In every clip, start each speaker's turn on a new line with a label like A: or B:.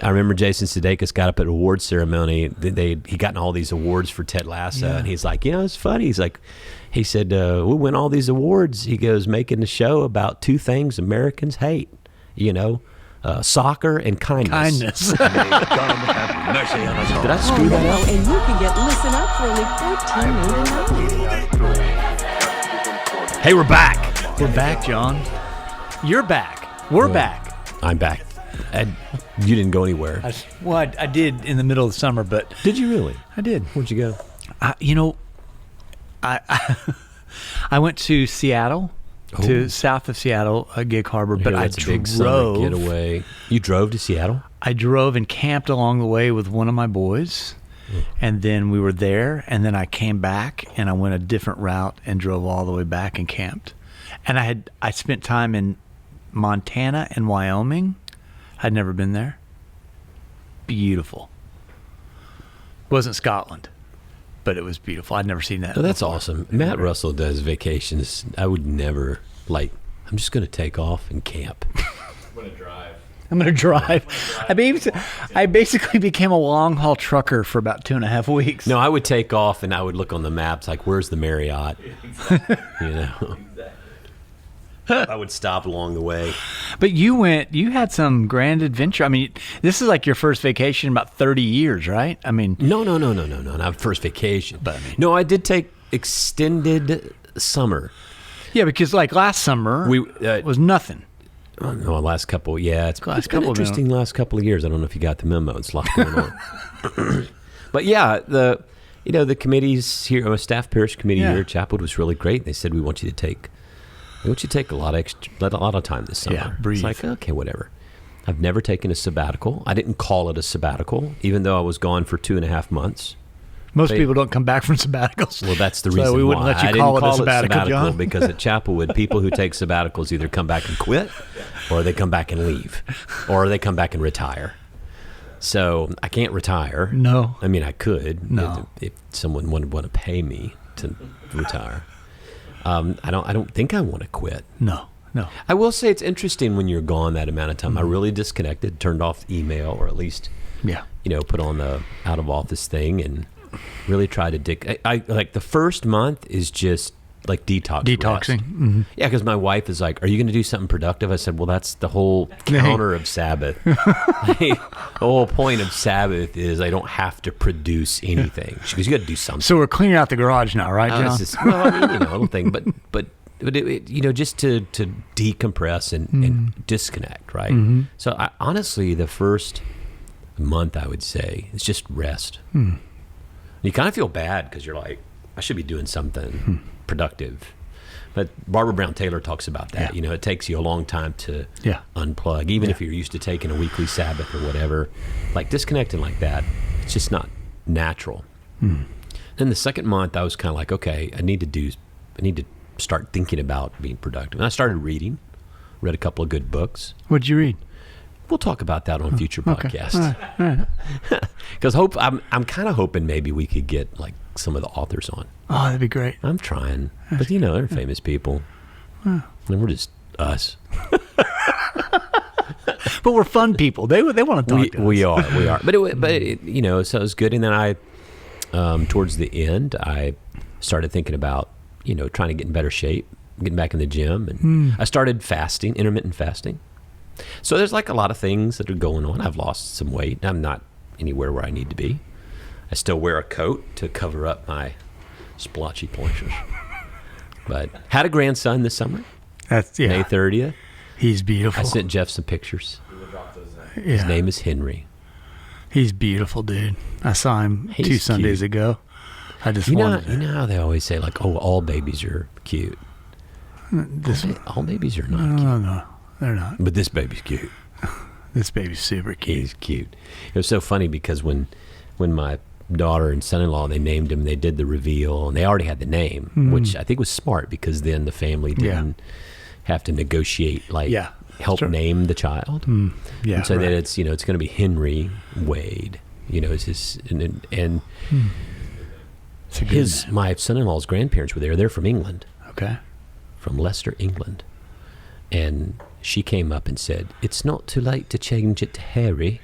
A: I remember Jason Sudeikis got up at an awards ceremony. He gotten all these awards for Ted Lasso, and he's like, it's funny. He's like, he said, we win all these awards. He goes, making a show about two things Americans hate, soccer and kindness.
B: May God have mercy on us all.
A: Did I screw that up?
C: And you can get Listen Up for only $14.99.
A: Hey, we're back.
D: We're back, John. You're back. We're back.
A: I'm back. You didn't go anywhere.
D: I did in the middle of the summer, but
A: Did you really?
D: I did.
A: Where'd you go?
D: I went to Seattle, to south of Seattle, Gig Harbor, but I
A: That's a big summer
D: drove.
A: getaway. You drove to Seattle?
D: I drove and camped along the way with one of my boys, and then we were there, and then I came back, and I went a different route and drove all the way back and camped. And I spent time in Montana and Wyoming. I'd never been there. Beautiful. Wasn't Scotland, but it was beautiful. I'd never seen that.
A: Oh, that's
D: before.
A: awesome. Matt Russell does vacations. I would never, I'm just going to take off and camp.
D: I'm going to drive. I basically became a long-haul trucker for about 2.5 weeks.
A: No, I would take off and I would look on the maps, like, where's the Marriott? I would stop along the way.
D: But you had some grand adventure. I mean, this is like your first vacation in about 30 years, right? I mean,
A: No, not first vacation.
D: But I mean-
A: No, I did take extended summer.
D: yeah, because like last summer was nothing.
A: No, last couple, it's
D: Last
A: been
D: couple of
A: interesting last couple of years. I don't know if you got the memo. It's a lot going on. But yeah, the committees here, staff parish committee here at Chapwood was really great. They said, we want you to take a lot of time this summer.
D: Yeah, breathe.
A: It's like, okay, whatever. I've never taken a sabbatical. I didn't call it a sabbatical, even though I was gone for 2.5 months.
D: Most people don't come back from sabbaticals.
A: Well, that's the
D: So
A: reason
D: we wouldn't
A: why.
D: let you
A: I didn't
D: call it a
A: call
D: sabbatical, John.
A: because at Chapelwood, people who take sabbaticals either come back and quit, or they come back and leave, or they come back and retire. So I can't retire.
D: No.
A: I mean, I could.
D: No.
A: If someone would want to pay me to retire. I don't think I want to quit.
D: No.
A: I will say it's interesting when you're gone that amount of time. I really disconnected, turned off email, or at least
D: Yeah.
A: put on the out of office thing and really try to I like the first month is just like detaxing.
D: Detoxing. Mm-hmm.
A: Yeah, because my wife is like, "Are you going to do something productive?" I said, "Well, that's the whole counter of Sabbath. The whole point of Sabbath is I don't have to produce anything." She goes, "You got to do something."
D: So we're cleaning out the garage now, right, John?
A: It's just, well, I mean, little thing, but just to decompress and disconnect, right?
D: Mm-hmm.
A: So honestly, the first month, I would say, it's just rest. You kind of feel bad because you're like, I should be doing something productive. But Barbara Brown Taylor talks about that.
D: Yeah.
A: It takes you a long time to unplug, even
D: Yeah.
A: if you're used to taking a weekly Sabbath or whatever. Like disconnecting like that, it's just not natural. Then the second month, I was kind of like, okay, I need to start thinking about being productive. And I started read a couple of good books.
D: What'd you read?
A: We'll talk about that on future
D: Okay.
A: podcasts.
D: All right.
A: Because I'm kind of hoping maybe we could get like some of the authors on.
D: Oh, that'd be great.
A: I'm trying, but they're famous people, and we're just us.
D: But we're fun people. They want to talk to us.
A: We are. But so it was good. And then I, towards the end, I started thinking about trying to get in better shape, getting back in the gym, and I started fasting, intermittent fasting. So there's like a lot of things that are going on. I've lost some weight. I'm not anywhere where I need to be. I still wear a coat to cover up my splotchy pointers. But had a grandson this summer,
D: That's
A: May 30th.
D: He's beautiful.
A: I sent Jeff some pictures.
D: Yeah.
A: His name is Henry.
D: He's beautiful, dude. I saw him
A: He's
D: 2 Sundays
A: cute.
D: ago. I just
A: You know
D: wanted
A: how they always say, like, oh, all babies are cute. All babies are not cute.
D: No, they're not.
A: But this baby's cute.
D: This baby's super cute.
A: He's cute. It was so funny because when my daughter and son-in-law, they named him, they did the reveal, and they already had the name, which I think was smart because then the family didn't have to negotiate, help name the child.
D: Yeah,
A: and so
D: right.
A: then it's going to be Henry Wade. Is his and
D: It's a good name.
A: my son-in-law's grandparents were there. They're from England,
D: Okay.
A: from Leicester, England, and she came up and said, "It's not too late to change it to Harry."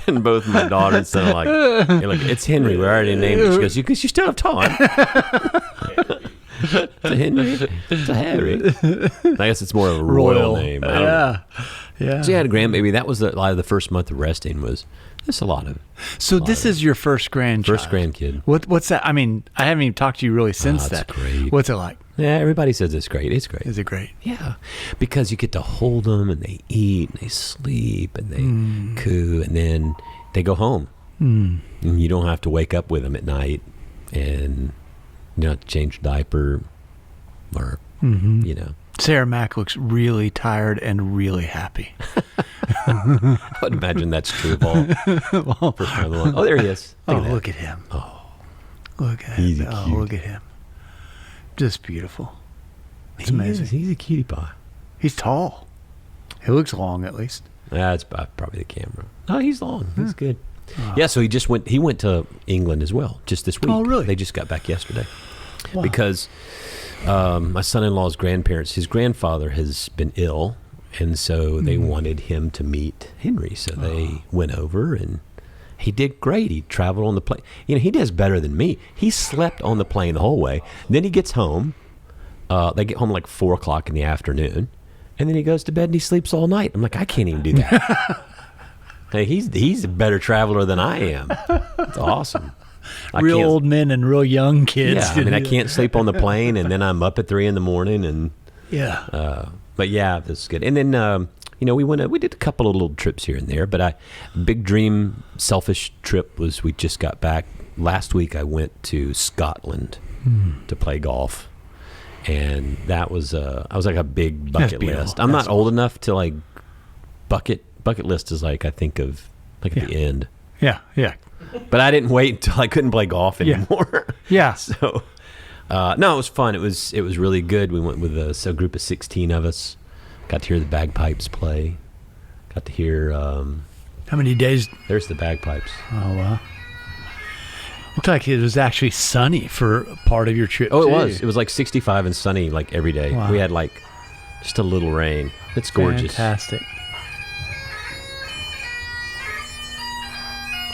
A: And both my daughter and son are like, "Hey, look, it's Henry. We already named it." She goes, "Because you still have time." To Henry, to Harry. I guess it's more of a royal name. I don't know.
D: Yeah.
A: So you had a grandbaby. That was a lot of the first month of resting was just a lot of.
D: So this is your first grandchild.
A: First grandkid.
D: What's that? I mean, I haven't even talked to you really since
A: it's
D: that.
A: great.
D: What's it like?
A: Yeah, everybody says it's great. It's great.
D: Is it great?
A: Yeah, because you get to hold them and they eat and they sleep and they coo and then they go home. And you don't have to wake up with them at night and you don't have to change the diaper or, you know.
D: Sarah Mack looks really tired and really happy.
A: I would imagine that's true of all. First time along. Oh, there he is.
D: Look at him.
A: Oh,
D: Look at
A: He's
D: him.
A: a
D: Oh,
A: cute.
D: look at him. Just beautiful. It's
A: he
D: amazing.
A: is. He's a cutie pie.
D: He's tall. He looks long, at least.
A: That's probably the camera. Oh, he's long. He's good. Yeah, so he went to England as well just this week.
D: Oh, really?
A: They just got back yesterday.
D: Wow.
A: Because my son-in-law's grandparents, his grandfather has been ill, and so they wanted him to meet Henry. So they went over, and he did great. He traveled on the plane. You know, he does better than me. He slept on the plane the whole way. Then he gets home. They get home like 4 o'clock in the afternoon, and then he goes to bed and he sleeps all night. I'm like, I can't even do that. Hey, he's a better traveler than I am. It's awesome. I
D: Real
A: can't-
D: old men and real young kids.
A: Yeah, I mean, I can't sleep on the plane, and then I'm up at 3 a.m. and.
D: Yeah.
A: But yeah, that's good. And then you know, we did a couple of little trips here and there. But big dream, selfish trip was we just got back last week. I went to Scotland to play golf, and that was I was like a big bucket
D: beautiful.
A: list. I'm
D: That's
A: not old enough to like bucket list is like I think of like at the end.
D: Yeah. Yeah.
A: But I didn't wait until I couldn't play golf anymore.
D: Yeah.
A: So, no, it was fun. It was really good. We went with a group of 16 of us. Got to hear the bagpipes play. Got to hear.
D: How many days?
A: There's the bagpipes.
D: Oh, wow. Looked like it was actually sunny for part of your trip.
A: Oh, it
D: too.
A: was. It was like 65 and sunny like every day.
D: Wow.
A: We had like just a little rain. It's gorgeous.
D: Fantastic.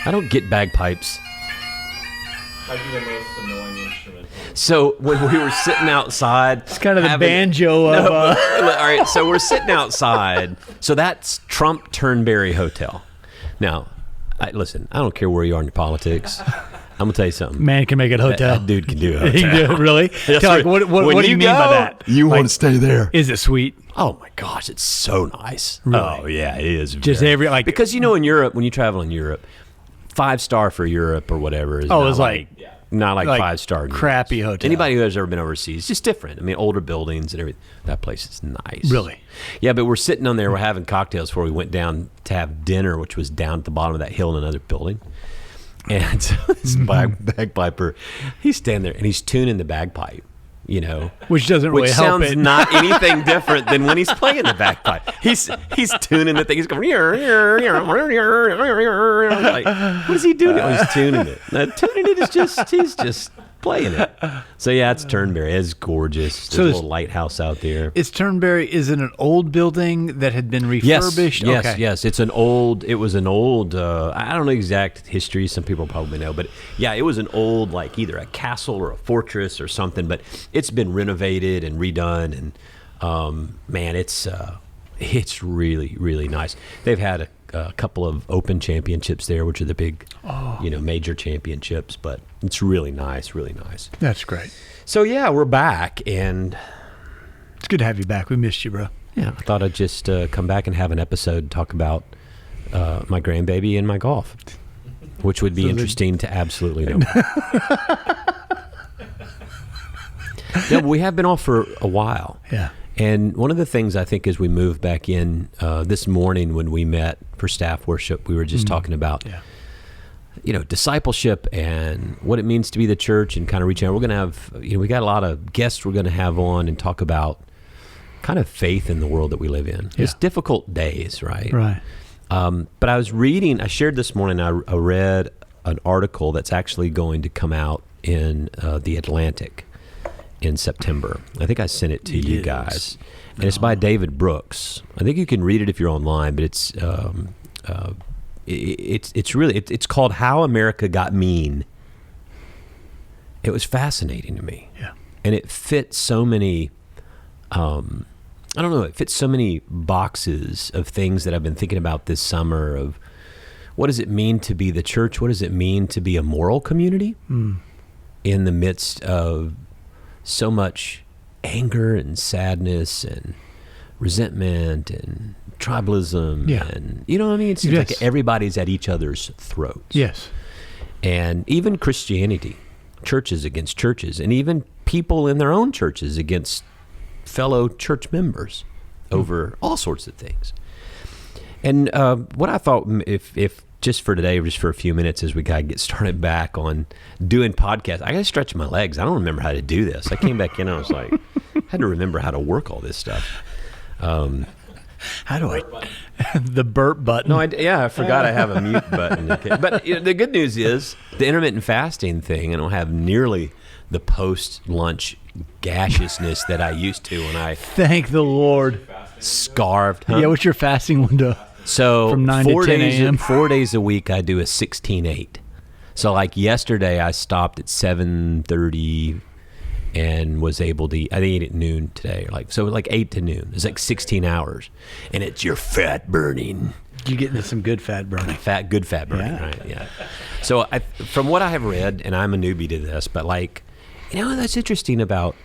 A: I don't get bagpipes.
E: Might be the most annoying instrument.
A: So when we were sitting outside,
D: It's kind of the
A: having-
D: banjo of.
A: all right, so we're sitting outside. So that's Trump Turnberry Hotel. Now, listen, I don't care where you are in your politics. I'm gonna tell you something.
D: Man can make it hotel.
A: That dude can do a
D: He
A: hotel.
D: did, really?
A: Yes,
D: Tell, like,
A: sir.
D: what
A: When
D: do you
A: you
D: mean by
A: go,
D: that?
B: You
D: Like,
B: want to stay there.
D: Is it sweet?
A: Oh my gosh, it's so nice.
D: Really?
A: Oh yeah, it is.
D: Just
A: very-
D: every like.
A: because you know in Europe when you travel in Europe, 5-star for Europe or whatever is
D: Oh,
A: not
D: it's like
A: not like
D: like
A: 5-star.
D: crappy hotel.
A: Anybody who has ever been overseas, it's just different. I mean, older buildings and everything. That place is nice.
D: Really?
A: Yeah, but we're sitting on there. We're having cocktails before we went down to have dinner, which was down at the bottom of that hill in another building. And so this bagpiper, he's standing there and he's tuning the bagpipe, you know,
D: which doesn't really
A: which
D: help
A: sounds
D: it.
A: not anything different than when he's playing the bagpipe. He's tuning the thing. He's going, like, what is he doing? Oh, he's tuning it. Now, tuning it is just, he's just playing it. So yeah, it's Turnberry. It's gorgeous. There's a
D: there's-
A: little lighthouse out there.
D: Is Turnberry? Is it an old building that had been refurbished?
A: Yes,
D: Okay.
A: yes. It was an old, I don't know exact history. Some people probably know, but yeah, it was an old, like either a castle or a fortress or something, but it's been renovated and redone. And man, it's really, really nice. They've had a couple of open championships there, which are the big, major championships, but it's really nice, really nice.
D: That's great.
A: So yeah, we're back, and
D: It's good to have you back. We missed you, bro.
A: yeah, I thought I'd just come back and have an episode talk about my grandbaby and my golf, which would be interesting to absolutely know. Yeah, but we have been off for a while.
D: Yeah.
A: And one of the things I think as we move back in this morning when we met for staff worship, we were just talking about, discipleship and what it means to be the church and kind of reaching out. We're going to have, we got a lot of guests we're going to have on and talk about kind of faith in the world that we live in.
D: Yeah.
A: It's difficult days, right?
D: Right.
A: But I shared this morning, I read an article that's actually going to come out in The Atlantic. in September. I think I sent it to you
D: Yes.
A: guys. And it's by David Brooks. I think you can read it if you're online, but it's called How America Got Mean. It was fascinating to me.
D: Yeah.
A: And it fits so many, it fits so many boxes of things that I've been thinking about this summer of what does it mean to be the church? What does it mean to be a moral community in the midst of so much anger and sadness and resentment and tribalism?
D: Yeah.
A: And, you know what I mean? It seems
D: Yes.
A: like everybody's at each other's throats.
D: Yes.
A: And even Christianity, churches against churches, and even people in their own churches against fellow church members over all sorts of things. And what I thought, if just for today, just for a few minutes as we gotta get started back on doing podcasts, I gotta stretch my legs. I don't remember how to do this. I came back in and I was like, had to remember how to work all this stuff.
D: How do I? The burp button.
A: No, I forgot I have a mute button. But the good news is the intermittent fasting thing, I don't have nearly the post-lunch gaseousness that I used to when I
D: Thank the Lord.
A: scarved. Huh?
D: Yeah, what's your fasting window?
A: So
D: From 9 to
A: 4
D: 10
A: days,
D: a.m.?
A: 4 days a week, I do a 16-8. So like yesterday, I stopped at 7:30 and was able to eat. I think I ate at noon today, so like 8 to noon. It's like 16 hours, and it's your fat burning.
D: You get into some good fat burning.
A: Good fat burning,
D: Yeah.
A: right? Yeah. So from what I have read, and I'm a newbie to this, but that's interesting about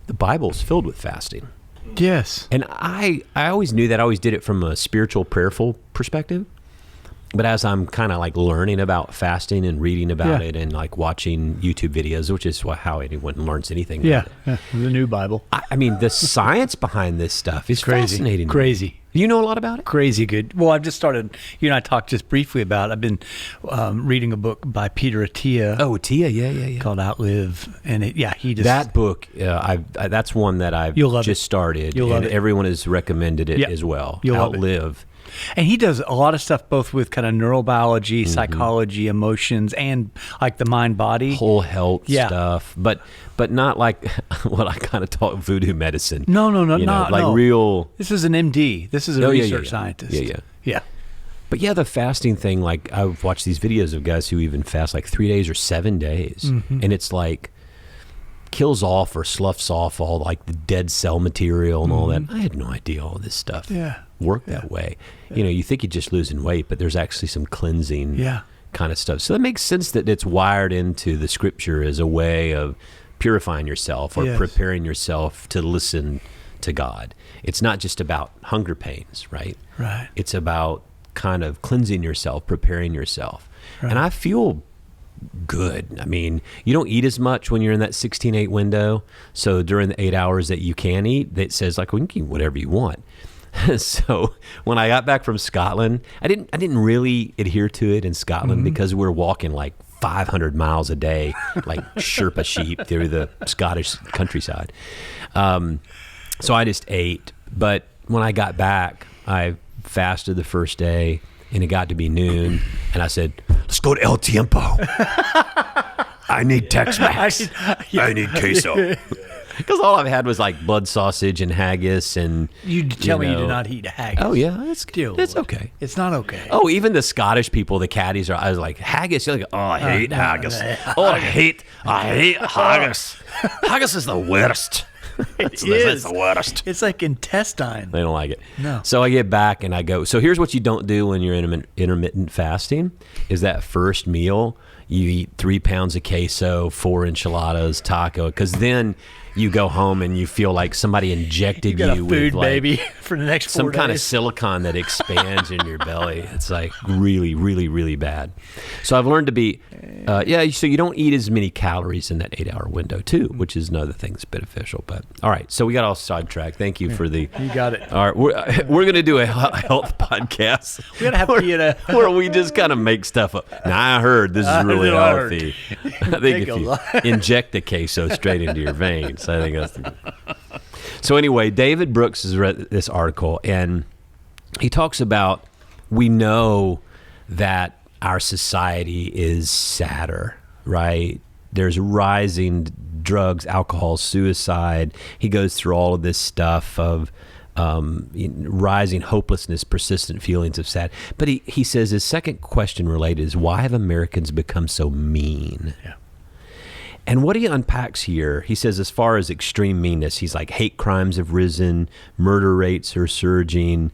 A: the Bible's filled with fasting.
D: Yes.
A: And I always knew that. I always did it from a spiritual, prayerful perspective. But as I'm kind of like learning about fasting and reading about
D: Yeah.
A: it and like watching YouTube videos, which is how anyone learns anything.
D: Yeah.
A: about it.
D: Yeah. The new Bible.
A: I mean, the science behind this stuff is
D: Crazy.
A: fascinating.
D: Crazy.
A: You know a lot about it?
D: Crazy good. Well, I've just started. You and I talked just briefly about. I've been reading a book by Peter Attia
A: Oh, Tia, yeah.
D: called Outlive, and he just
A: That book, that's one that I've
D: You'll love
A: just
D: it.
A: started,
D: You'll love
A: and
D: it.
A: everyone has recommended it
D: Yeah.
A: as well.
D: You'll love it.
A: Outlive.
D: And he does a lot of stuff both with kind of neurobiology, psychology, emotions, and like the mind body.
A: Whole health
D: Yeah.
A: stuff, but not like what I kind of talk voodoo medicine.
D: No,
A: like
D: no.
A: real.
D: This is an MD. This is a
A: Oh, yeah,
D: research
A: yeah.
D: scientist.
A: Yeah.
D: Yeah.
A: But yeah, the fasting thing, like I've watched these videos of guys who even fast like 3 days or 7 days, and it's like kills off or sloughs off all like the dead cell material and all that. I had no idea all this stuff
D: Yeah.
A: worked that way. You think you're just losing weight, but there's actually some cleansing
D: Yeah.
A: kind of stuff. So that makes sense that it's wired into the scripture as a way of purifying yourself or
D: Yes.
A: preparing yourself to listen to God. It's not just about hunger pains, right?
D: Right.
A: It's about kind of cleansing yourself, preparing yourself. And I feel good. I mean, you don't eat as much when you're in that 16-8 window. So during the 8 hours that you can eat, it says like, well, you can eat whatever you want. So when I got back from Scotland, I didn't really adhere to it in Scotland because we're walking like 500 miles a day, like Sherpa sheep through the Scottish countryside. So I just ate. But when I got back, I fasted the first day, and it got to be noon, and I said, let's go to El Tiempo. I need Tex-Mex. I need queso. Because all I've had was like blood sausage and haggis and...
D: You tell me you
A: know-
D: did not eat a haggis.
A: Oh, yeah. It's
D: Dear
A: it's
D: Lord.
A: okay.
D: It's not okay.
A: Oh, even the Scottish people, the caddies, I was like, haggis? You're like, oh, I hate haggis. Oh, I hate haggis. Haggis is the worst. It's the worst.
D: It's like intestine.
A: They don't like it.
D: No.
A: So I get back and I go, so here's what you don't do when you're intermittent fasting is that first meal, you eat 3 pounds of queso, 4 enchiladas, taco, because then you go home and you feel like somebody injected
D: You got a
A: you
D: food
A: with like
D: baby for the next 4
A: some
D: days.
A: kind of silicone that expands in your belly. It's like really, really, really bad. So I've learned to be, so you don't eat as many calories in that 8-hour window too, which is another thing that's beneficial. But all right, so we got all sidetracked. Thank you for the.
D: You got it.
A: All right, we're going to do a health podcast.
D: We gotta have to get a.
A: Where we just kind of make stuff up. Now I heard this is really
D: I heard.
A: healthy. I think
D: Take
A: if
D: a
A: you
D: lot.
A: inject the queso straight into your veins, I think that's the. So anyway, David Brooks has read this article, and he talks about we know that our society is sadder, right? There's rising drugs, alcohol, suicide. He goes through all of this stuff of rising hopelessness, persistent feelings of sad. But he says his second question related is, why have Americans become so mean?
D: Yeah.
A: And what he unpacks here, he says, as far as extreme meanness, he's like, hate crimes have risen, murder rates are surging,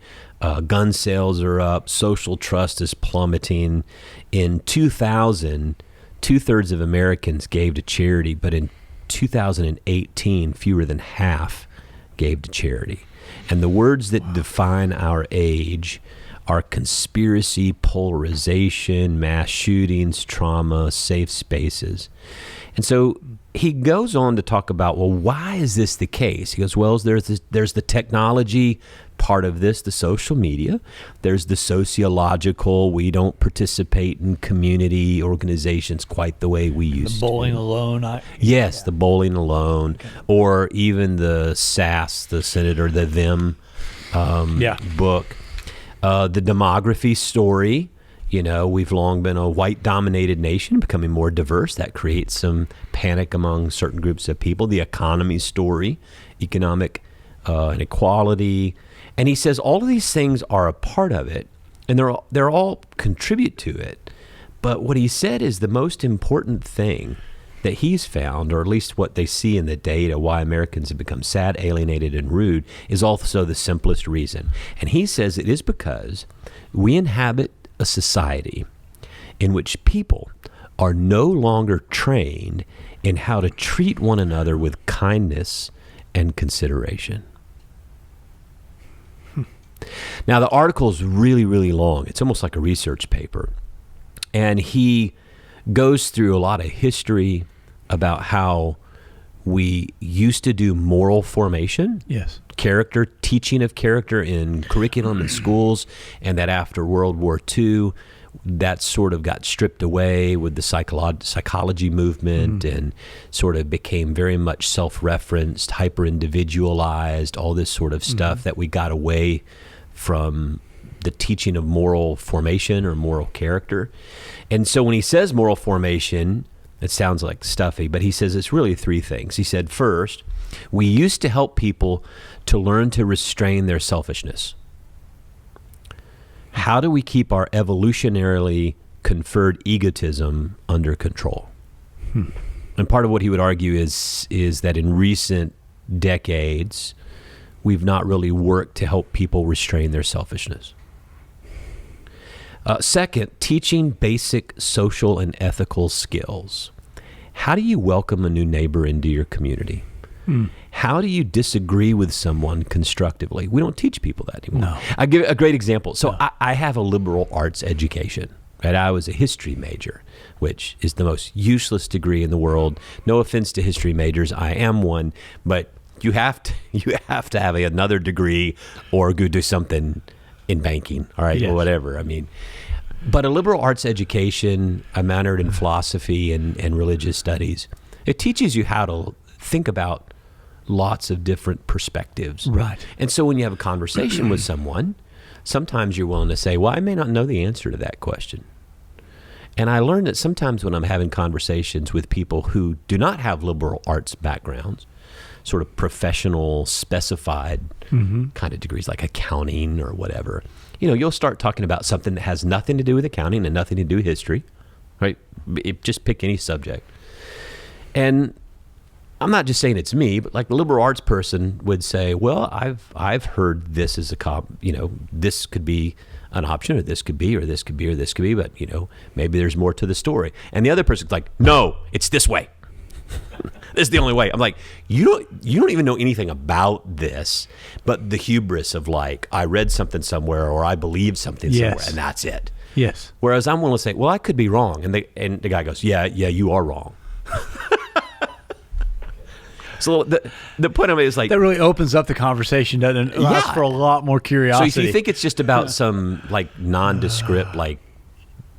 A: gun sales are up, social trust is plummeting. In 2000, 2/3 of Americans gave to charity, but in 2018, fewer than half gave to charity. And the words that define our age are conspiracy, polarization, mass shootings, trauma, safe spaces. And so he goes on to talk about, well, why is this the case? He goes, well, there's the technology part of this, the social media. There's the sociological, we don't participate in community organizations quite the way we used to.
F: The bowling alone.
A: Yes, the bowling alone, or even the SAS, the Senator, the Them book. The demography story. You know, we've long been a white-dominated nation, becoming more diverse. That creates some panic among certain groups of people. The economy story, economic inequality. And he says all of these things are a part of it, and they're all contribute to it. But what he said is the most important thing that he's found, or at least what they see in the data, why Americans have become sad, alienated, and rude, is also the simplest reason. And he says it is because we inhabit a society in which people are no longer trained in how to treat one another with kindness and consideration. Now, the article is really, really long. It's almost like a research paper. And he goes through a lot of history about how we used to do moral formation.
D: Yes.
A: Character, teaching of character in curriculum in schools, and that after World War II, that sort of got stripped away with the psychology movement and sort of became very much self-referenced, hyper-individualized, all this sort of stuff that we got away from the teaching of moral formation or moral character. And so when he says moral formation, it sounds like stuffy, but he says it's really three things. He said, first, we used to help people to learn to restrain their selfishness. How do we keep our evolutionarily conferred egotism under control? And part of what he would argue is that in recent decades, we've not really worked to help people restrain their selfishness. Second, teaching basic social and ethical skills. How do you welcome a new neighbor into your community? How do you disagree with someone constructively? We don't teach people that anymore.
D: No.
A: I give a great example. So I have a liberal arts education. Right? I was a history major, which is the most useless degree in the world. No offense to history majors, I am one, but you have to have another degree or go do something in banking, all right, or whatever. I mean, but a liberal arts education, I'm minored in philosophy and religious studies. It teaches you how to think about lots of different perspectives.
D: Right.
A: And so when you have a conversation with someone, sometimes you're willing to say, well, I may not know the answer to that question. And I learned that sometimes when I'm having conversations with people who do not have liberal arts backgrounds, sort of professional, specified kind of degrees like accounting or whatever, you'll start talking about something that has nothing to do with accounting and nothing to do with history, right? Just pick any subject. And I'm not just saying it's me, but like the liberal arts person would say, well, I've heard this as this could be an option, or this could be, or this could be, or this could be, but maybe there's more to the story. And the other person's like, no, it's this way. This is the only way. I'm like, you don't even know anything about this, but the hubris of like, I read something somewhere or I believe something somewhere, and that's it.
D: Yes.
A: Whereas I'm willing to say, well, I could be wrong, and the guy goes, yeah, you are wrong. So the point of it is like,
D: that really opens up the conversation, doesn't it? It allows for a lot more curiosity.
A: So if you think it's just about some like nondescript, like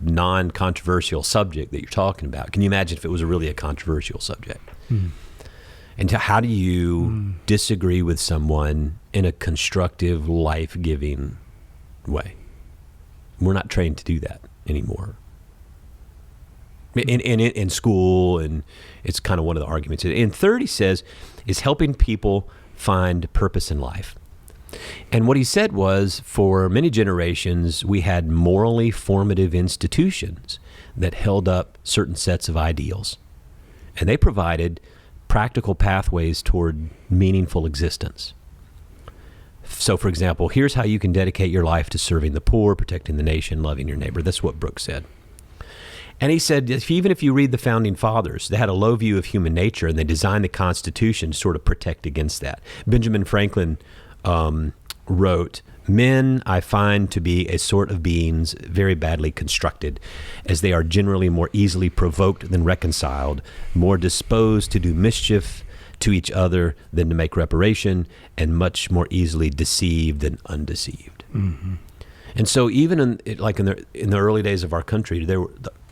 A: non-controversial subject that you're talking about, can you imagine if it was really a controversial subject? And how do you disagree with someone in a constructive, life-giving way? We're not trained to do that anymore. in school, and it's kind of one of the arguments. And third, he says, is helping people find purpose in life. And what he said was, for many generations, we had morally formative institutions that held up certain sets of ideals, and they provided practical pathways toward meaningful existence. So, for example, here's how you can dedicate your life to serving the poor, protecting the nation, loving your neighbor. That's what Brooks said. And he said, even if you read the Founding Fathers, they had a low view of human nature, and they designed the Constitution to sort of protect against that. Benjamin Franklin wrote, "Men I find to be a sort of beings very badly constructed, as they are generally more easily provoked than reconciled, more disposed to do mischief to each other than to make reparation, and much more easily deceived than undeceived." Mm-hmm. And so even in the early days of our country,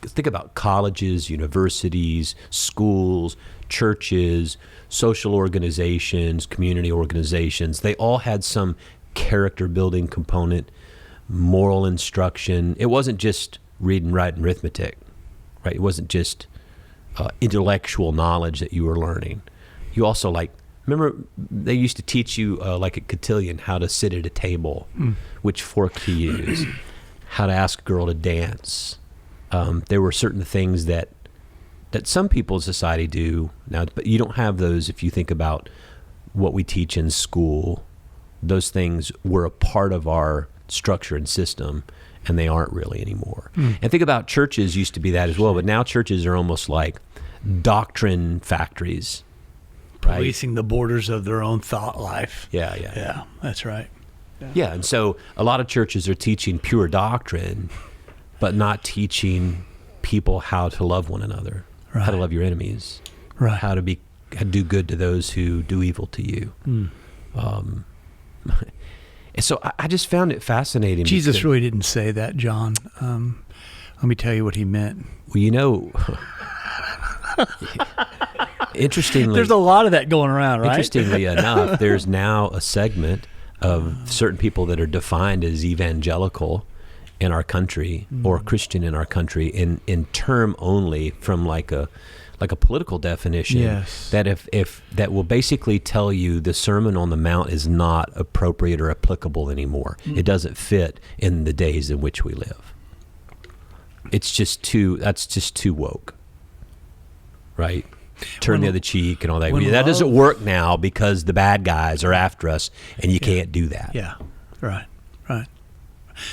A: think about colleges, universities, schools, churches, social organizations, community organizations. They all had some character building component, moral instruction. It wasn't just read and write and arithmetic, right? It wasn't just intellectual knowledge that you were learning. You also remember they used to teach you like a cotillion how to sit at a table, which fork to use, how to ask a girl to dance. There were certain things that some people in society do now, but you don't have those if you think about what we teach in school. Those things were a part of our structure and system, and they aren't really anymore. And think about churches used to be that as well, but now churches are almost like doctrine factories. Right?
D: Policing the borders of their own thought life.
A: Yeah,
D: that's right.
A: Yeah, and so a lot of churches are teaching pure doctrine, but not teaching people how to love one another, how to love your enemies, how to do good to those who do evil to you. And so I just found it fascinating.
D: Jesus really didn't say that, John. Let me tell you what he meant.
A: Well, interestingly,
D: there's a lot of that going around, right?
A: Interestingly enough, there's now a segment of certain people that are defined as evangelical in our country or Christian in our country in term only, from like a political definition.
D: Yes.
A: That will basically tell you the Sermon on the Mount is not appropriate or applicable anymore. It doesn't fit in the days in which we live. That's just too woke. Right? Turn the other cheek and all that. That doesn't work now because the bad guys are after us, and you can't do that.
D: Yeah, right.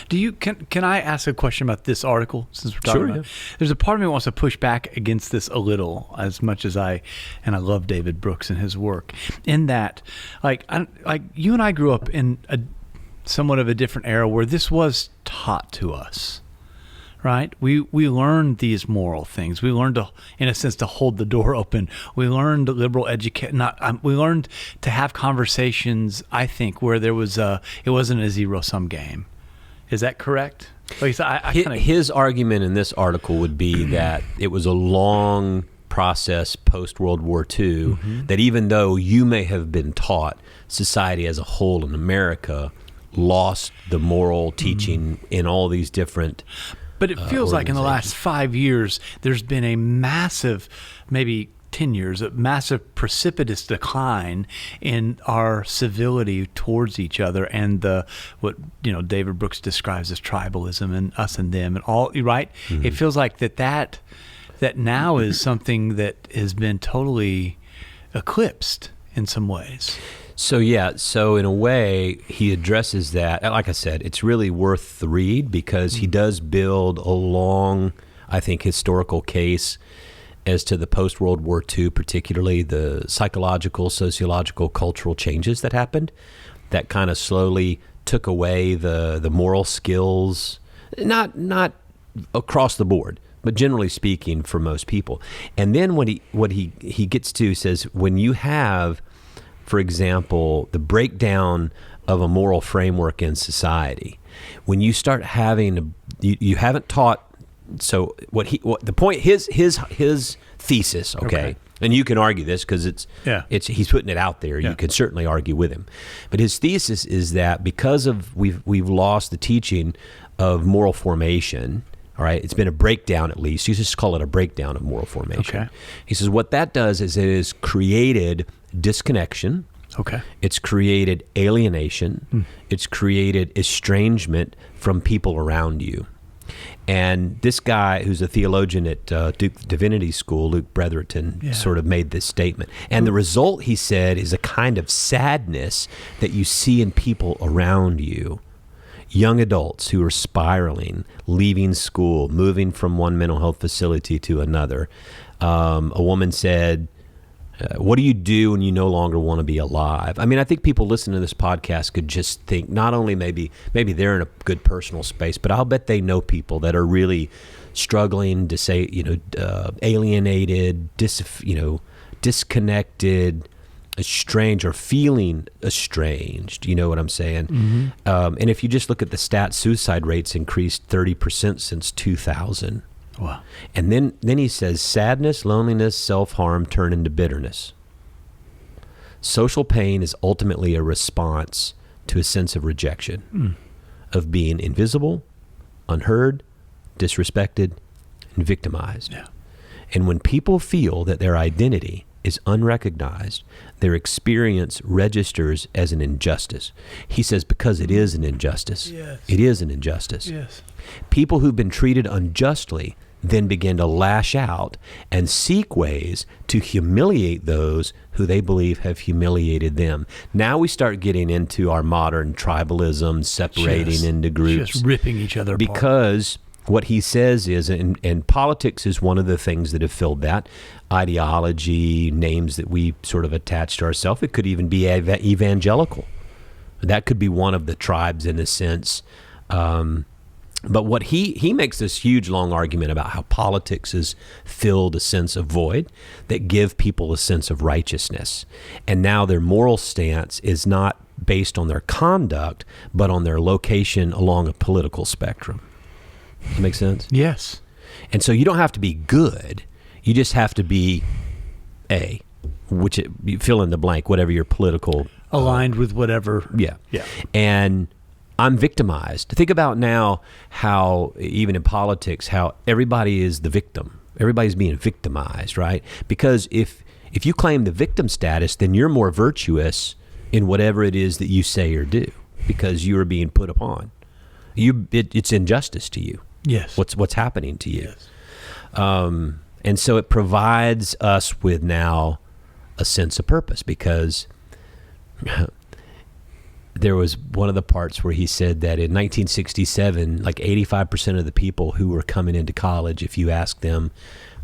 D: Can I ask a question about this article, since we're talking about it? There's a part of me that wants to push back against this a little, as much as I love David Brooks and his work, in that, like you and I grew up in a somewhat of a different era where this was taught to us. Right? We learned these moral things. We learned in a sense, to hold the door open. We learned liberal we learned to have conversations, I think, where it wasn't a zero-sum game. Is that correct?
A: His argument in this article would be that it was a long process post-World War II, that even though you may have been taught, society as a whole in America lost the moral teaching in all these different
D: But it feels like in the last 5 years, there's been a massive, maybe 10 years, a massive precipitous decline in our civility towards each other, and what David Brooks describes as tribalism and us and them and all. Right? Mm-hmm. It feels like that now is something that has been totally eclipsed in some ways.
A: So in a way, he addresses that. Like I said, it's really worth the read because he does build a long, I think, historical case as to the post-World War II, particularly the psychological, sociological, cultural changes that happened that kind of slowly took away the moral skills, not across the board, but generally speaking for most people. And then what he gets to says, when you have, for example, the breakdown of a moral framework in society, when you start having, you haven't taught. So his thesis, okay, and you can argue this because he's putting it out there. You can certainly argue with him, but his thesis is that because of we've lost the teaching of moral formation, All right, it's been a breakdown at least. You just call it a breakdown of moral formation.
D: Okay.
A: He says what that does is it has created disconnection.
D: Okay.
A: It's created alienation. It's created estrangement from people around you. And this guy, who's a theologian at Duke Divinity School, Luke Bretherton, sort of made this statement. And the result, he said, is a kind of sadness that you see in people around you. Young adults who are spiraling, leaving school, moving from one mental health facility to another. A woman said, what do you do when you no longer want to be alive? I mean, I think people listening to this podcast could just think not only maybe they're in a good personal space, but I'll bet they know people that are really struggling to say, alienated, disconnected, estranged, or feeling estranged. You know what I'm saying? And if you just look at the stats, suicide rates increased 30% since 2000.
D: Wow.
A: And then he says, sadness, loneliness, self-harm turn into bitterness. Social pain is ultimately a response to a sense of rejection, of being invisible, unheard, disrespected, and victimized.
D: Yeah.
A: And when people feel that their identity is unrecognized, their experience registers as an injustice. He says because it is an injustice.
D: Yes.
A: It is an injustice.
D: Yes.
A: People who've been treated unjustly then begin to lash out and seek ways to humiliate those who they believe have humiliated them. Now we start getting into our modern tribalism, separating into groups.
D: Just ripping each other apart.
A: Because what he says is, and politics is one of the things that have filled that, ideology, names that we sort of attach to ourselves. It could even be evangelical. That could be one of the tribes in a sense. But what he makes this huge long argument about how politics has filled a sense of void that give people a sense of righteousness. And now their moral stance is not based on their conduct, but on their location along a political spectrum. Does that make sense?
D: Yes.
A: And so you don't have to be good. You just have to be you fill in the blank, whatever your political
D: Aligned with whatever.
A: Yeah.
D: Yeah.
A: And I'm victimized. Think about now how, even in politics, how everybody is the victim. Everybody's being victimized, right? Because if you claim the victim status, then you're more virtuous in whatever it is that you say or do because you are being put upon. It's injustice to you.
D: Yes.
A: What's happening to you.
D: Yes.
A: And so it provides us with now a sense of purpose because there was one of the parts where he said that in 1967, like 85% of the people who were coming into college, if you ask them,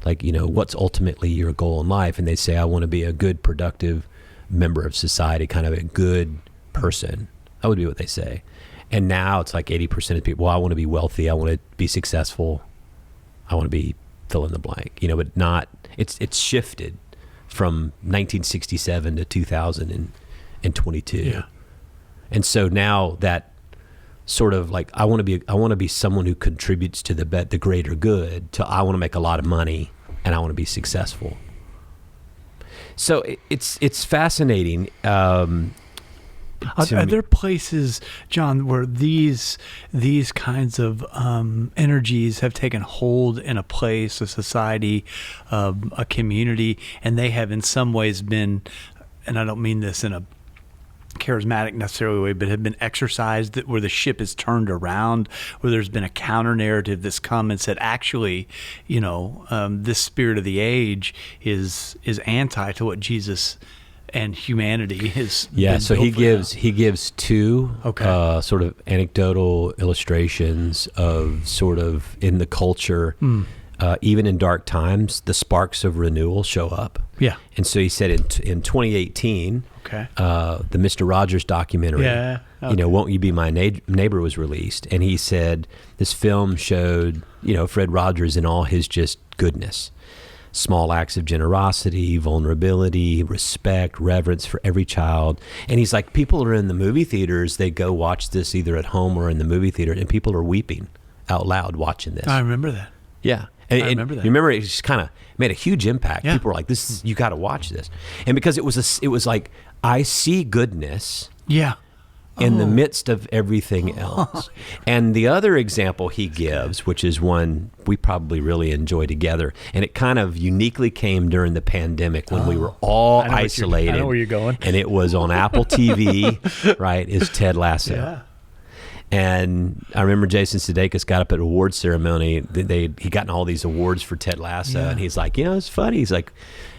A: like, what's ultimately your goal in life? And they say, I want to be a good, productive member of society, kind of a good person. That would be what they say. And now it's like 80% of people, well, I want to be wealthy. I want to be successful. I want to be fill in the blank, but not, it's shifted from 1967 to 2022.
D: Yeah.
A: And so now that sort of like, I want to be someone who contributes to the greater good, to I want to make a lot of money and I want to be successful. So it's fascinating.
D: Are there places, John, where these kinds of energies have taken hold in a place, a society, a community, and they have in some ways been, and I don't mean this in a charismatic necessarily way, but have been exercised, where the ship is turned around, where there's been a counter narrative that's come and said, actually, this spirit of the age is anti to what Jesus and humanity is.
A: Yeah, so he gives two sort of anecdotal illustrations of sort of in the culture, even in dark times, the sparks of renewal show up.
D: Yeah.
A: And so he said in 2018, the Mr. Rogers documentary, Won't You Be My Neighbor was released. And he said this film showed, Fred Rogers in all his just goodness. Small acts of generosity, vulnerability, respect, reverence for every child. And he's like, people are in the movie theaters, they go watch this either at home or in the movie theater, and people are weeping out loud watching this.
D: I remember that.
A: Yeah.
D: I remember that.
A: You remember it just kind of made a huge impact.
D: Yeah.
A: People were like, you got to watch this. And because it was like, I see goodness.
D: Yeah.
A: in the midst of everything else. And the other example he gives, which is one we probably really enjoy together, and it kind of uniquely came during the pandemic when we were all isolated.
D: I know where you're going.
A: And it was on Apple TV, right, is Ted Lasso.
D: Yeah.
A: And I remember Jason Sudeikis got up at an award ceremony. He gotten all these awards for Ted Lasso, and he's like, it's funny.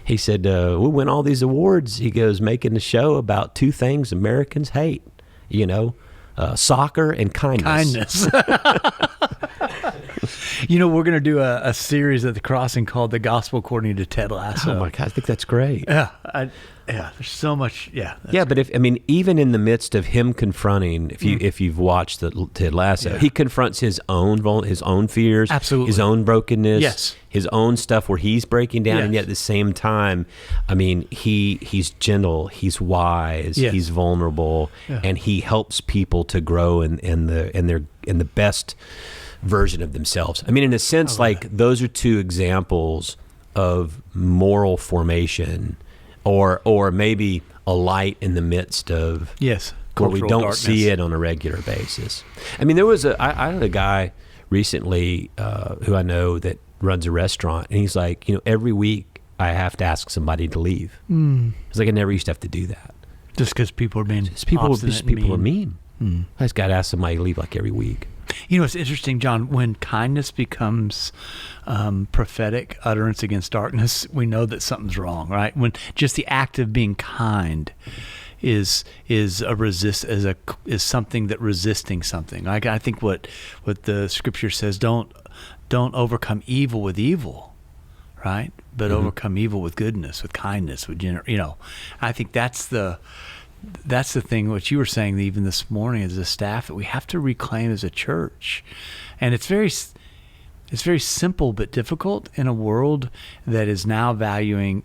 A: He said, we win all these awards. He goes, making the show about two things Americans hate, soccer and kindness.
D: We're going to do a series at the Crossing called The Gospel According to Ted Lasso.
A: Oh my God, I think that's great.
D: Yeah. There's so much. Yeah.
A: But even in the midst of him confronting, if you've watched the Ted Lasso, he confronts his own fears,
D: absolutely,
A: his own brokenness,
D: yes,
A: his own stuff where he's breaking down, and yet at the same time, he's gentle, he's wise, he's vulnerable, and he helps people to grow in the best version of themselves. In a sense, those are two examples of moral formation. Or maybe a light in the midst of where we don't
D: darkness.
A: See it on a regular basis. There was I had a guy recently who I know that runs a restaurant, and he's like, every week I have to ask somebody to leave. It's like I never used to have to do that.
D: Just because people are being
A: people are mean. I just got to ask somebody to leave like every week.
D: It's interesting, John, when kindness becomes prophetic utterance against darkness, we know that something's wrong, right? When just the act of being kind is something that resisting something. I think what the scripture says, don't overcome evil with evil, right? But overcome evil with goodness, with kindness, with I think that's the thing, what you were saying even this morning as a staff, that we have to reclaim as a church. And it's very simple but difficult in a world that is now valuing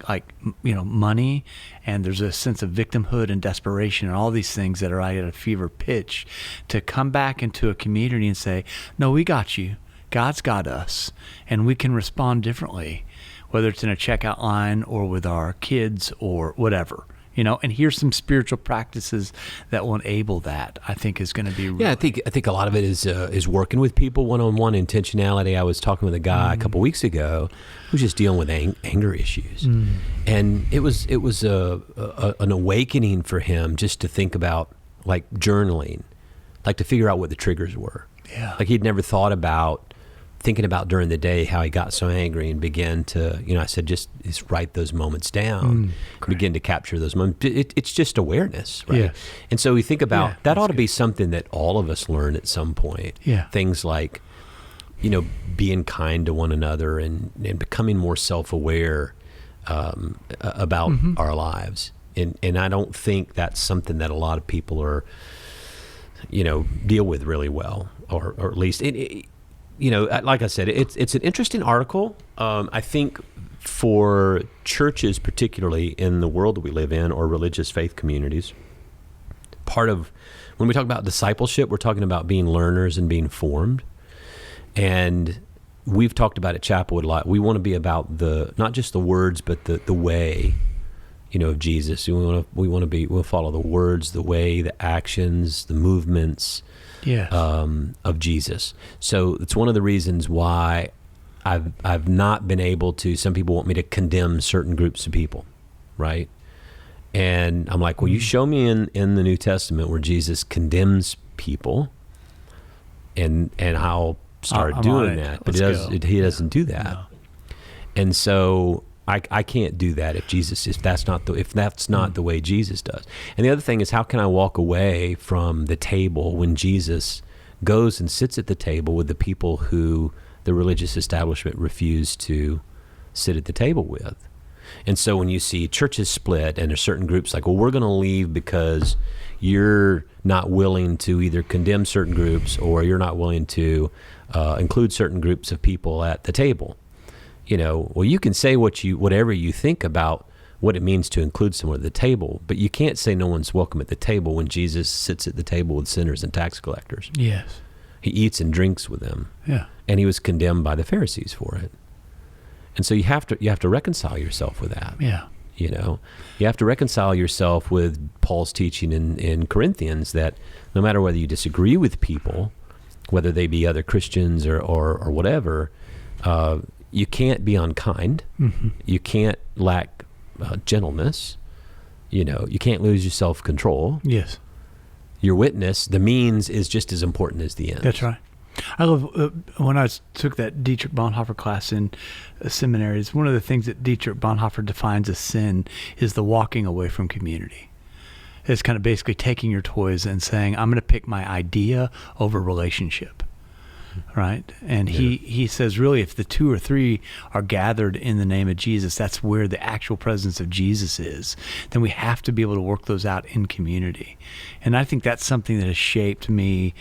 D: money, and there's a sense of victimhood and desperation and all these things that are at a fever pitch, to come back into a community and say, no, we got you. God's got us, and we can respond differently, whether it's in a checkout line or with our kids or whatever. And here's some spiritual practices that will enable that. I think is going to be.
A: Yeah, I think a lot of it is working with people one-on-one, intentionality. I was talking with a guy a couple weeks ago who was just dealing with anger issues, and it was an awakening for him just to think about journaling, to figure out what the triggers were.
D: Yeah,
A: he'd never thought about thinking about during the day how he got so angry, and began to, I said, just write those moments down, begin to capture those moments. It's just awareness, right?
D: Yeah.
A: And so we think about that ought to be something that all of us learn at some point.
D: Yeah.
A: Things like, being kind to one another and becoming more self-aware about our lives. And I don't think that's something that a lot of people are, deal with really well, or at least like I said, it's an interesting article. I think for churches, particularly in the world that we live in, or religious faith communities, part of when we talk about discipleship, we're talking about being learners and being formed. And we've talked about at Chapelwood a lot. We want to be about not just the words, but the way, of Jesus. We'll follow the words, the way, the actions, the movements. Of Jesus. So it's one of the reasons why I've not been able to. Some people want me to condemn certain groups of people, right? And I'm like, well, you show me in the New Testament where Jesus condemns people, and I'll start doing that. But he doesn't do that, no. And so I can't do that if that's not the way Jesus does. And the other thing is, how can I walk away from the table when Jesus goes and sits at the table with the people who the religious establishment refused to sit at the table with? And so when you see churches split and there's certain groups like, well, we're going to leave because you're not willing to either condemn certain groups, or you're not willing to include certain groups of people at the table. Well, you can say whatever you think about what it means to include someone at the table, but you can't say no one's welcome at the table when Jesus sits at the table with sinners and tax collectors.
D: Yes.
A: He eats and drinks with them.
D: Yeah.
A: And he was condemned by the Pharisees for it. And so you have to reconcile yourself with that.
D: Yeah.
A: You know, you have to reconcile yourself with Paul's teaching in Corinthians that no matter whether you disagree with people, whether they be other Christians or whatever, you can't be unkind. You can't lack gentleness. You know, you can't lose your self-control.
D: Yes.
A: Your witness, the means is just as important as the end.
D: That's right. I love when I took that Dietrich Bonhoeffer class in seminaries. One of the things that Dietrich Bonhoeffer defines as sin is the walking away from community. It's kind of basically taking your toys and saying, I'm going to pick my idea over relationship. Right? And he says, really, if the 2 or 3 are gathered in the name of Jesus, that's where the actual presence of Jesus is. Then we have to be able to work those out in community. And I think that's something that has shaped me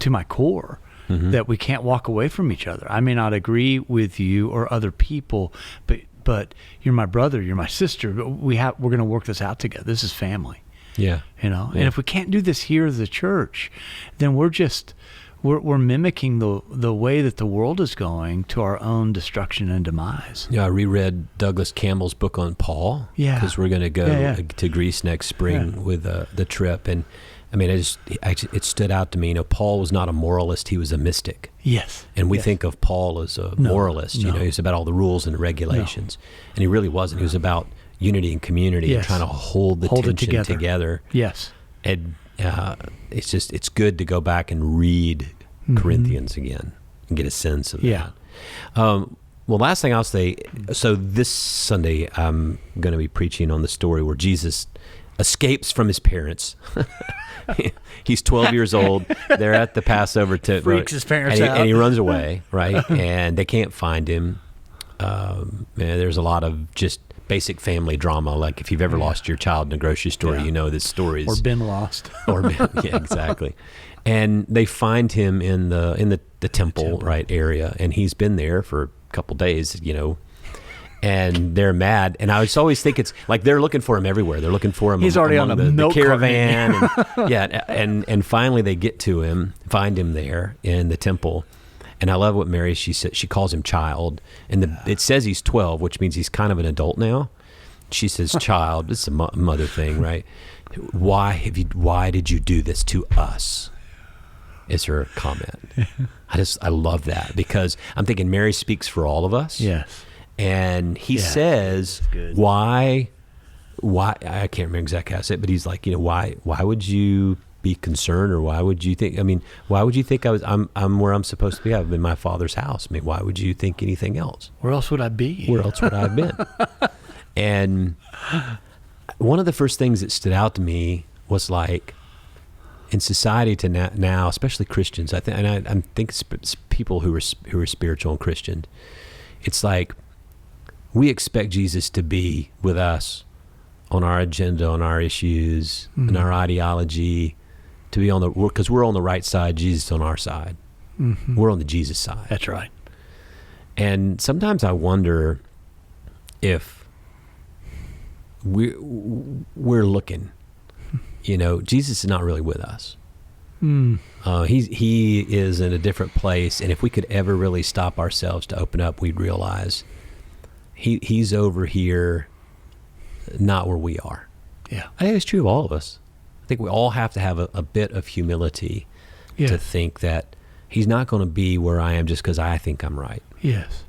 D: to my core, that we can't walk away from each other. I may not agree with you or other people, but you're my brother, you're my sister. We're going to work this out together. This is family.
A: Yeah.
D: You know, and if we can't do this here as a church, then we're mimicking the way that the world is going to our own destruction and demise.
A: Yeah, I reread Douglas Campbell's book on Paul.
D: Yeah.
A: Because we're going to go to Greece next spring with the trip. And I mean, it stood out to me. You know, Paul was not a moralist; he was a mystic.
D: Yes.
A: And we think of Paul as a moralist. You know, he's about all the rules and regulations, and he really wasn't. He was about unity and community and trying to hold the tension together.
D: Yes.
A: And it's good to go back and read Corinthians again and get a sense of that. Well, last thing I'll say. So this Sunday, I'm going to be preaching on the story where Jesus escapes from his parents. He's 12 years old. They're at the Passover
D: freaks his parents out,
A: and he runs away, right? And they can't find him. And there's a lot of just basic family drama. Like if you've ever lost your child in a grocery store, you know this story is,
D: or been lost,
A: yeah, exactly. And they find him in the temple, right, area, and he's been there for a couple days, you know. And they're mad, and I always think it's like they're looking for him everywhere. They're looking for him.
D: He's already on
A: the caravan, and finally they get to him, find him there in the temple. And I love what Mary, she said. She calls him child, and it says he's 12, which means he's kind of an adult now. She says child. This is a mother thing, right? Why did you do this to us? Is her comment. I love that because I'm thinking Mary speaks for all of us.
D: Yes.
A: And he says, why, I can't remember exactly how to say it, but he's like, you know, why would you be concerned, or why would you think, why would you think I'm where I'm supposed to be? I'm in my Father's house. I mean, why would you think anything else?
D: Where else would I be?
A: Where else would I have been? And one of the first things that stood out to me was like, in society to now, especially Christians, I think people who are spiritual and Christian, it's like, we expect Jesus to be with us on our agenda, on our issues, and our ideology, to be because we're on the right side, Jesus on our side. We're on the Jesus side.
D: That's right.
A: And sometimes I wonder if we're looking, you know, Jesus is not really with us. He is in a different place, and if we could ever really stop ourselves to open up, we'd realize he's over here, not where we are.
D: Yeah,
A: I think it's true of all of us. I think we all have to have a bit of humility to think that he's not going to be where I am just because I think I'm right.
D: Yes.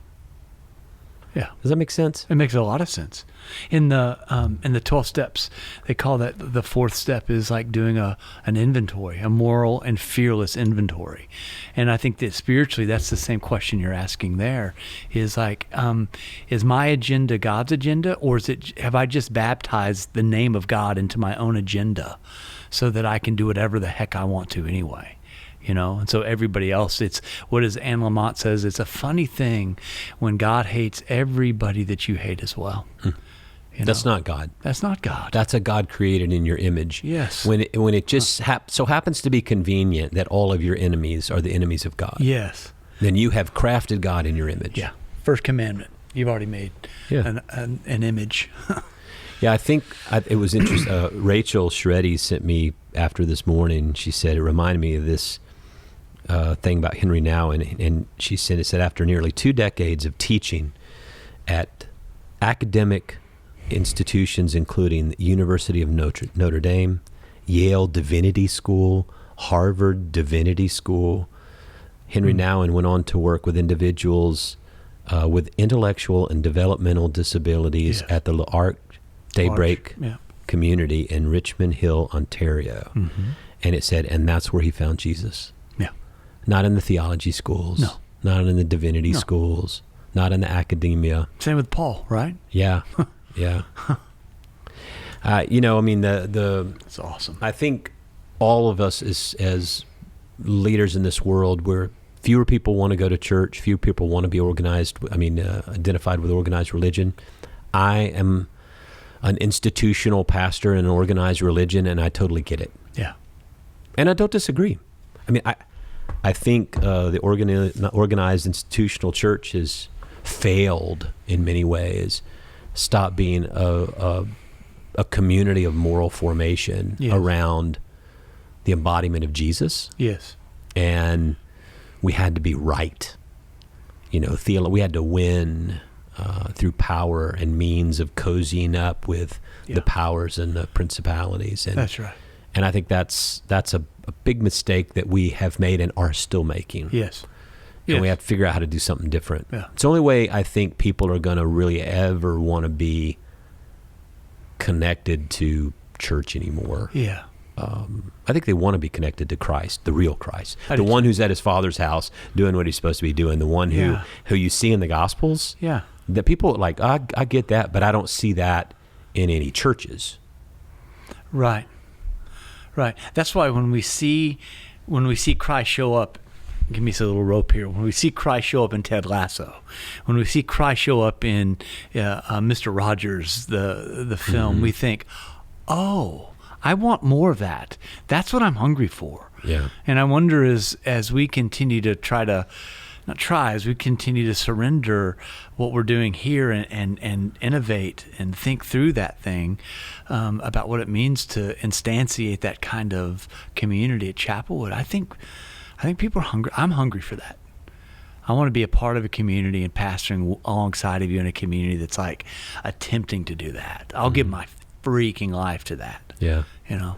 D: Yeah.
A: Does that make sense?
D: It makes a lot of sense. In the 12 steps, they call that the fourth step is like doing an inventory, a moral and fearless inventory. And I think that spiritually, that's the same question you're asking there. Is like, is my agenda God's agenda, or have I just baptized the name of God into my own agenda, so that I can do whatever the heck I want to anyway? You know, and so everybody else, it's what as Anne Lamott says, it's a funny thing when God hates everybody that you hate as well.
A: That's not God.
D: That's not God.
A: That's a God created in your image.
D: Yes.
A: When it just so happens to be convenient that all of your enemies are the enemies of God.
D: Yes.
A: Then you have crafted God in your image.
D: Yeah. First commandment. You've already made an image.
A: Yeah, I think it was interesting. Rachel Shreddy sent me after this morning. She said it reminded me of this thing about Henry Nouwen, and she said after nearly 2 decades of teaching at academic institutions including the University of Notre Dame, Yale Divinity School, Harvard Divinity School. Henry Nouwen went on to work with individuals with intellectual and developmental disabilities
D: Yes.
A: at the L'Arc Daybreak
D: Yeah.
A: community in Richmond Hill, Ontario. And it said, and that's where he found Jesus.
D: Yeah.
A: Not in the theology schools.
D: No.
A: Not in the divinity
D: No.
A: schools. Not in the academia.
D: Same with Paul, right?
A: Yeah. Yeah. You know, I mean,
D: It's awesome.
A: I think all of us as leaders in this world, where fewer people want to go to church, few people want to be organized, identified with organized religion. I am an institutional pastor in an organized religion, and I totally get it.
D: Yeah.
A: And I don't disagree. I mean, I think the organized institutional church has failed in many ways, stopped being a community of moral formation
D: Yes.
A: around the embodiment of Jesus.
D: Yes.
A: And we had to be right. You know, we had to win through power and means of cozying up with
D: Yeah.
A: the powers and the principalities. And
D: That's right.
A: and I think that's a big mistake that we have made and are still making.
D: Yes.
A: And we have to figure out how to do something different.
D: Yeah.
A: It's the only way I think people are going to really ever want to be connected to church anymore.
D: Yeah.
A: I think they want to be connected to Christ, the real Christ,
D: I
A: the
D: do
A: one who's at his Father's house doing what he's supposed to be doing, the one
D: Yeah.
A: who you see in the Gospels.
D: Yeah.
A: That people are like, I get that, but I don't see that in any churches.
D: Right. Right. That's why when we see Christ show up, give me a little rope here. When we see Christ show up in Ted Lasso, when we see Christ show up in Mr. Rogers, the film, we think, oh, I want more of that. That's what I'm hungry for.
A: Yeah.
D: And I wonder as we continue to as we continue to surrender what we're doing here and innovate and think through that thing about what it means to instantiate that kind of community at Chapelwood. I think people are hungry. I'm hungry for that. I want to be a part of a community and pastoring alongside of you in a community that's like attempting to do that. I'll give my freaking life to that.
A: Yeah.
D: You know?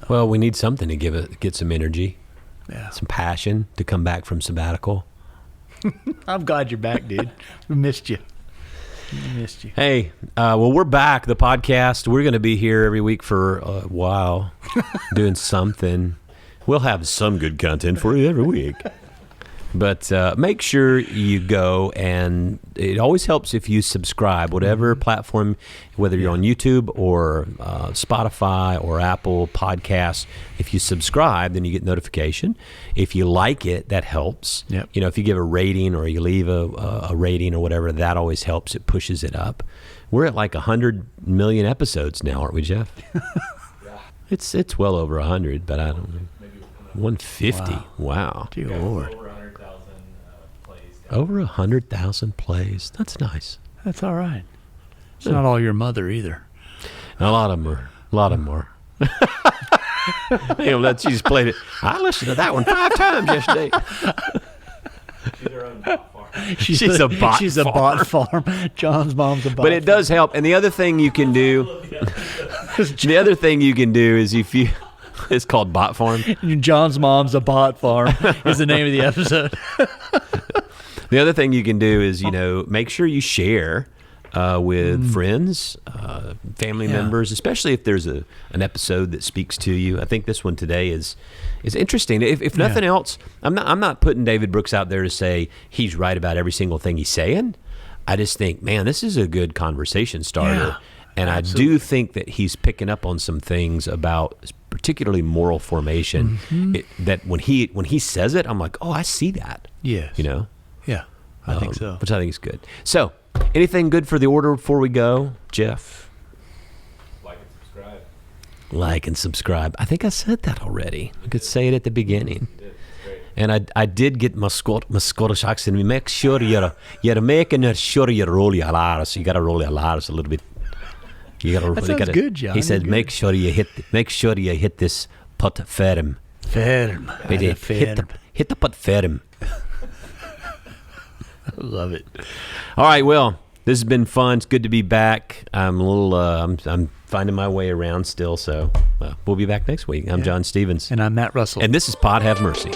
A: Well, we need something to get some energy,
D: Yeah.
A: some passion to come back from sabbatical.
D: I'm glad you're back, dude. We missed you. We missed you.
A: Hey, well, we're back. The podcast. We're going to be here every week for a while, doing something. We'll have some good content for you every week. But make sure you go, and it always helps if you subscribe, whatever platform, whether you're on YouTube or Spotify or Apple Podcasts. If you subscribe, then you get notification. If you like it, that helps.
D: Yep.
A: You know, if you give a rating or you leave a rating or whatever, that always helps. It pushes it up. We're at like 100 million episodes now, aren't we, Jeff? It's well over 100, but I don't know. 150. Wow.
D: Dear
E: Yeah,
D: Lord.
E: over 100,000 plays.
A: Over 100,000 plays. That's nice.
D: That's all right. It's not all your mother either.
A: A lot of them are. She just played it. I listened to that one 5 times yesterday.
E: She's her own bot farm.
A: She's a bot
D: She's a bot farm. John's mom's a bot.
A: But it does help. And the other thing you can do, is if you, it's called Bot Farm.
D: John's mom's a bot farm is the name of the episode.
A: The other thing you can do is, make sure you share with friends, family members, especially if there's an episode that speaks to you. I think this one today is interesting. If nothing else, I'm not putting David Brooks out there to say he's right about every single thing he's saying. I just think, man, this is a good conversation starter.
D: Yeah,
A: and
D: absolutely.
A: I do think that he's picking up on some things about particularly moral formation that when he says it, I'm like, oh, I see that.
D: Yes. Yeah, I think so.
A: Which I think is good. So, anything good for the order before we go, Jeff?
E: Like and subscribe.
A: Like and subscribe. I think I said that already. I could say it at the beginning.
E: You did. Great.
A: And I did get my Scottish accent. Make sure you're making sure you roll your R's. You got to roll your R's a little bit.
D: That sounds good, John.
A: He said,
D: Good.
A: make sure you hit this putt firm.
D: Ferm.
A: Hit the putt firm.
D: I love it.
A: All right, well, This has been fun. It's good to be back. I'm a little. I'm finding my way around still. So we'll be back next week. I'm John Stevens,
D: And I'm Matt Russell.
A: and this is Pod Have Mercy.